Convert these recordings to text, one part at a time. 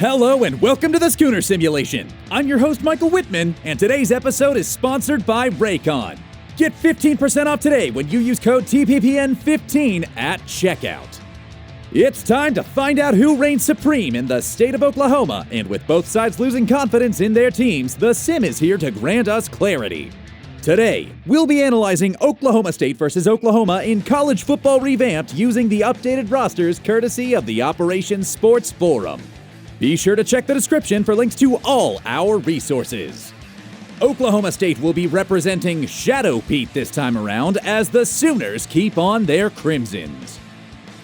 Hello and welcome to the Schooner Simulation. I'm your host Michael Wittman, and today's episode is sponsored by Raycon. Get 15% off today when you use code TPPN15 at checkout. It's time to find out who reigns supreme in the state of Oklahoma, and with both sides losing confidence in their teams, the Sim is here to grant us clarity. Today, we'll be analyzing Oklahoma State versus Oklahoma in college football revamped using the updated rosters courtesy of the Operation Sports Forum. Be sure to check the description for links to all our resources. Oklahoma State will be representing Shadow Pete this time around as the Sooners keep on their crimsons.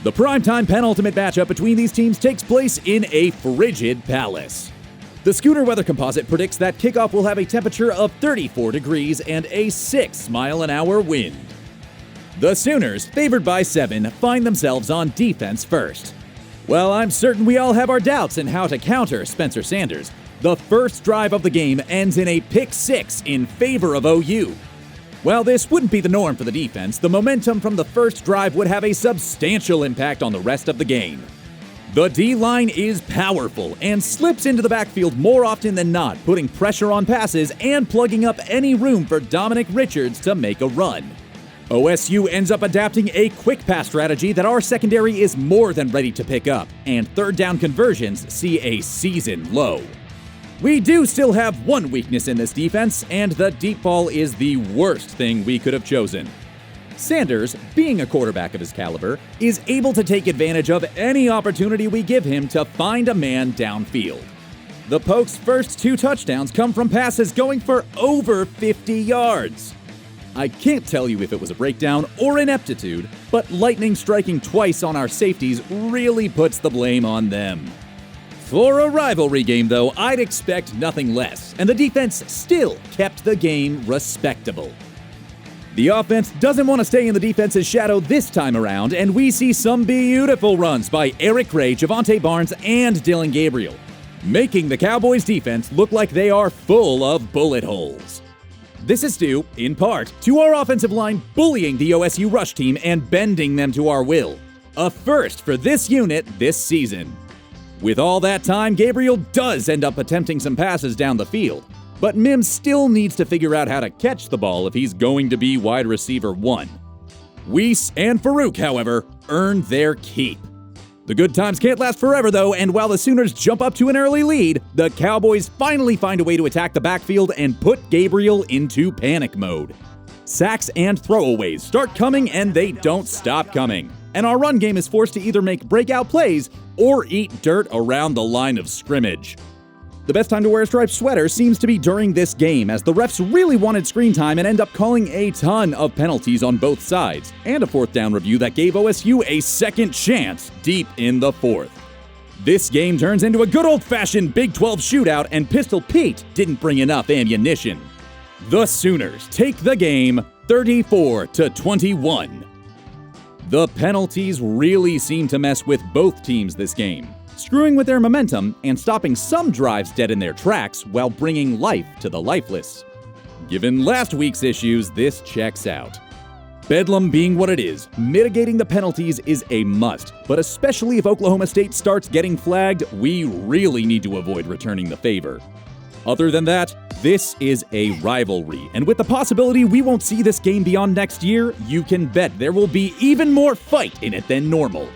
The primetime penultimate matchup between these teams takes place in a frigid palace. The Schooner weather composite predicts that kickoff will have a temperature of 34 degrees and a 6-mile-an-hour wind. The Sooners, favored by 7, find themselves on defense first. Well, I'm certain we all have our doubts in how to counter Spencer Sanders. The first drive of the game ends in a pick 6 in favor of OU. While this wouldn't be the norm for the defense, the momentum from the first drive would have a substantial impact on the rest of the game. The D-line is powerful and slips into the backfield more often than not, putting pressure on passes and plugging up any room for Dominic Richards to make a run. OSU ends up adapting a quick pass strategy that our secondary is more than ready to pick up, and third down conversions see a season low. We do still have one weakness in this defense, and the deep ball is the worst thing we could have chosen. Sanders, being a quarterback of his caliber, is able to take advantage of any opportunity we give him to find a man downfield. The Poke's first 2 touchdowns come from passes going for over 50 yards. I can't tell you if it was a breakdown or ineptitude, but lightning striking twice on our safeties really puts the blame on them. For a rivalry game, though, I'd expect nothing less, and the defense still kept the game respectable. The offense doesn't want to stay in the defense's shadow this time around, and we see some beautiful runs by Eric Gray, Javonte Barnes, and Dylan Gabriel, making the Cowboys' defense look like they are full of bullet holes. This is due, in part, to our offensive line bullying the OSU rush team and bending them to our will. A first for this unit this season. With all that time, Gabriel does end up attempting some passes down the field, but Mims still needs to figure out how to catch the ball if he's going to be wide receiver 1. Weiss and Farouk, however, earn their keep. The good times can't last forever, though, and while the Sooners jump up to an early lead, the Cowboys finally find a way to attack the backfield and put Gabriel into panic mode. Sacks and throwaways start coming, and they don't stop coming. And our run game is forced to either make breakout plays or eat dirt around the line of scrimmage. The best time to wear a striped sweater seems to be during this game, as the refs really wanted screen time and end up calling a ton of penalties on both sides, and a fourth down review that gave OSU a second chance deep in the fourth. This game turns into a good old-fashioned Big 12 shootout, and Pistol Pete didn't bring enough ammunition. The Sooners take the game 34-21. The penalties really seem to mess with both teams this game, screwing with their momentum and stopping some drives dead in their tracks while bringing life to the lifeless. Given last week's issues, this checks out. Bedlam being what it is, mitigating the penalties is a must, but especially if Oklahoma State starts getting flagged, we really need to avoid returning the favor. Other than that, this is a rivalry, and with the possibility we won't see this game beyond next year, you can bet there will be even more fight in it than normal.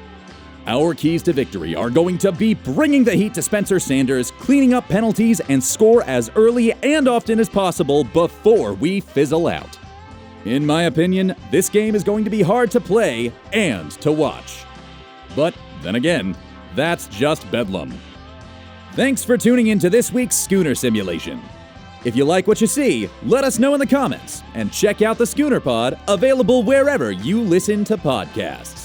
Our keys to victory are going to be bringing the heat to Spencer Sanders, cleaning up penalties, and score as early and often as possible before we fizzle out. In my opinion, this game is going to be hard to play and to watch. But then again, that's just Bedlam. Thanks for tuning in to this week's Schooner Simulation. If you like what you see, let us know in the comments, and check out the Schooner Pod, available wherever you listen to podcasts.